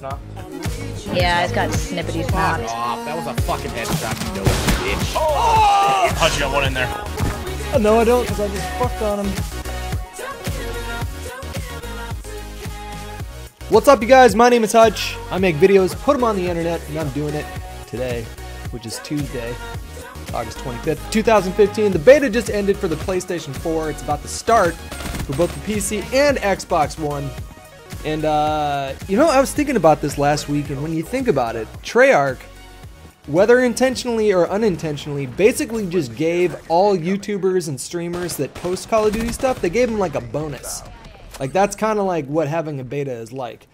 snot? Yeah, it's got snippety snot. Fuck off. That was a fucking headshot, you know, bitch. Oh! Hutch, you got one in there. No, I don't, because I just fucked on him. What's up, you guys? My name is Hutch. I make videos, put them on the internet, and I'm doing it today, which is Tuesday, August 25th, 2015. The beta just ended for the PlayStation 4. It's about to start for both the PC and Xbox One. And, you know, I was thinking about this last week, and when you think about it, Treyarch, whether intentionally or unintentionally, basically just gave all YouTubers and streamers that post Call of Duty stuff, they gave them like a bonus. Like, that's kind of like what having a beta is like.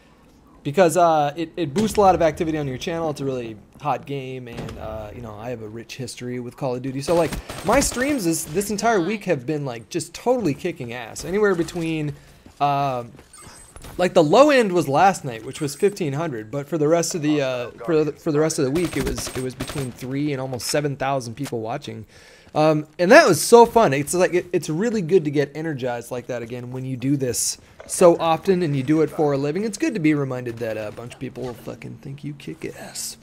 Because it boosts a lot of activity on your channel. It's a really hot game, and, you know, I have a rich history with Call of Duty. So, like, my streams this entire week have been, like, just totally kicking ass. Anywhere between, like, the low end was last night, which was 1,500, but for the rest of the for the rest of the week, it was between 3,000 and almost 7,000 people watching, and that was so fun. It's like it's really good to get energized like that again when you do this so often and you do it for a living. It's good to be reminded that a bunch of people will fucking think you kick ass.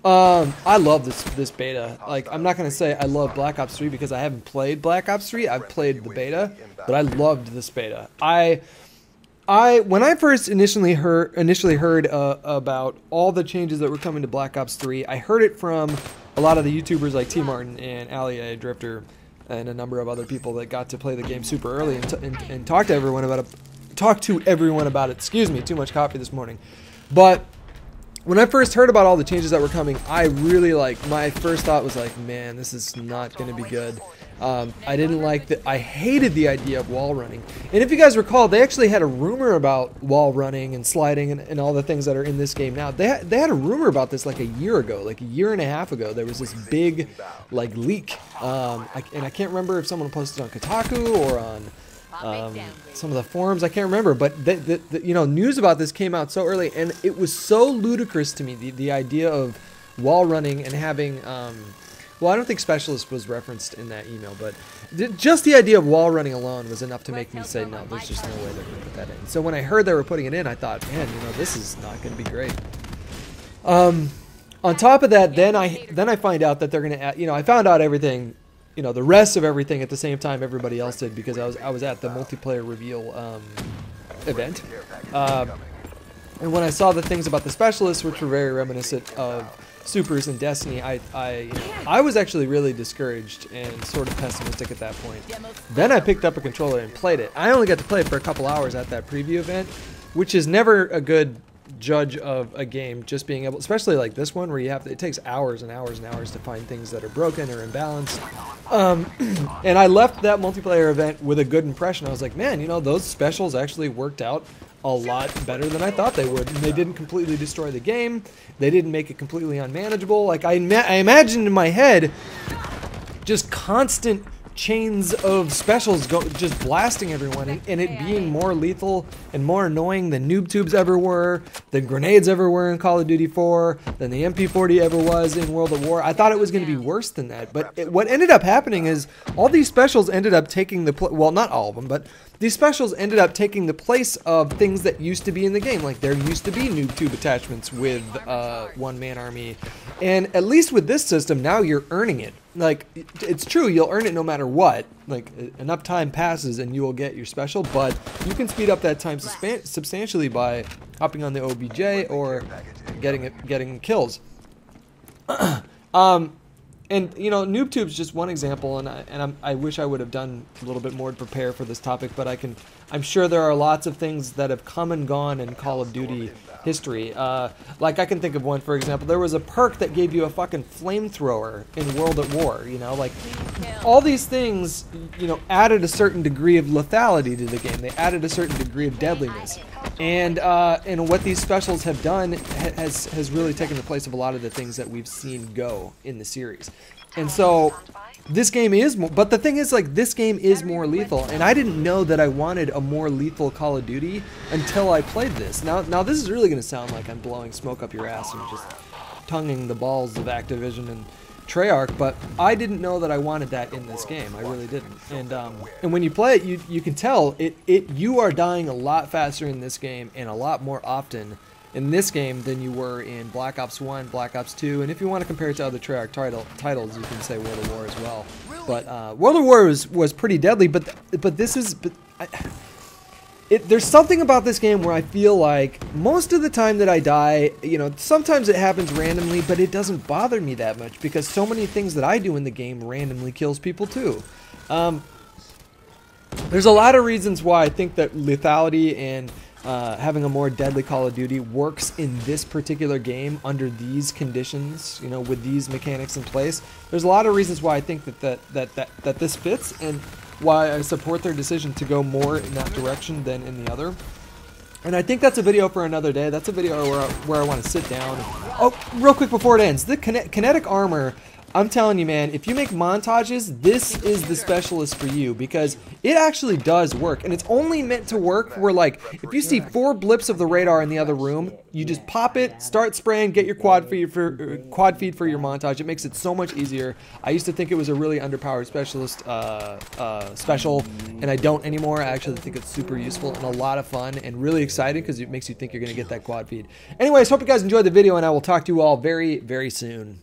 I love this beta. Like, I'm not gonna say I love Black Ops 3 because I haven't played Black Ops 3. I've played the beta, but I loved this beta. When I first initially heard about all the changes that were coming to Black Ops 3, I heard it from a lot of the YouTubers like T Martin and Ali Drifter and a number of other people that got to play the game super early and talk to everyone about it. Excuse me, too much coffee this morning. But when I first heard about all the changes that were coming, I really my first thought was like, man, this is not going to be good. I didn't like that. I hated the idea of wall running. And if you guys recall, they actually had a rumor about wall running and sliding and all the things that are in this game now. They had a rumor about this like a year ago, like a year and a half ago. There was this big leak. And I can't remember if someone posted on Kotaku or on some of the forums. I can't remember, but you know, news about this came out so early, and it was so ludicrous to me, the idea of wall running and having well, I don't think Specialist was referenced in that email, but just the idea of wall running alone was enough to make me say, no, there's just no way they're going to put that in. So when I heard they were putting it in, I thought, man, you know, this is not going to be great. On top of that, then I find out that they're going to add, you know, I found out everything, you know, the rest of everything at the same time everybody else did, because I was at the multiplayer reveal event. And when I saw the things about the Specialists, which were very reminiscent of Supers and Destiny, I was actually really discouraged and sort of pessimistic at that point. Then I picked up a controller and played it. I only got to play it for a couple hours at that preview event, which is never a good judge of a game, just being able, especially like this one where you have to, it takes hours and hours and hours to find things that are broken or imbalanced. And I left that multiplayer event with a good impression. I was like, man, you know, those specials actually worked out a lot better than I thought they would. And they didn't completely destroy the game. They didn't make it completely unmanageable. Like, I imagined in my head just constant chains of specials just blasting everyone, and it being more lethal and more annoying than noob tubes ever were, than grenades ever were in Call of Duty 4, than the MP40 ever was in World at War. I thought it was going to be worse than that, but what ended up happening is all these specials ended up taking the well, not all of them, but these specials ended up taking the place of things that used to be in the game. Like, there used to be noob tube attachments with one-man army, and at least with this system, now you're earning it. Like, it's true, you'll earn it no matter what. Like, enough time passes and you will get your special, but you can speed up that time substantially by hopping on the OBJ or getting kills. And, you know, NoobTube's just one example, and I wish I would have done a little bit more to prepare for this topic, but I'm sure there are lots of things that have come and gone in Call of Duty history. Like, I can think of one, for example. There was a perk that gave you a fucking flamethrower in World at War, you know? Like, all these things, you know, added a certain degree of lethality to the game. They added a certain degree of deadliness. And what these specials have done has really taken the place of a lot of the things that we've seen go in the series. And so this game is more, but the thing is, like, this game is more lethal, and I didn't know that I wanted a more lethal Call of Duty until I played this. Now this is really going to sound like I'm blowing smoke up your ass and just tonguing the balls of Activision and Treyarch, but I didn't know that I wanted that in this game. I really didn't. And when you play it, you can tell you are dying a lot faster in this game and a lot more often in this game than you were in Black Ops 1, Black Ops 2, and if you want to compare it to other Treyarch titles, you can say World of War as well. But World of War was pretty deadly, but this is... there's something about this game where I feel like most of the time that I die, you know, sometimes it happens randomly, but it doesn't bother me that much because so many things that I do in the game randomly kills people too. There's a lot of reasons why I think that lethality and having a more deadly Call of Duty works in this particular game under these conditions, you know, with these mechanics in place. There's a lot of reasons why I think that this fits, and why I support their decision to go more in that direction than in the other. And I think that's a video for another day. That's a video where I want to sit down. Oh, real quick before it ends, the kinetic armor, I'm telling you, man, if you make montages, this is the specialist for you because it actually does work. And it's only meant to work where, like, if you see 4 blips of the radar in the other room, you just pop it, start spraying, get your quad feed for your montage. It makes it so much easier. I used to think it was a really underpowered specialist special, and I don't anymore. I actually think it's super useful and a lot of fun and really exciting because it makes you think you're going to get that quad feed. Anyways, hope you guys enjoyed the video, and I will talk to you all very, very soon.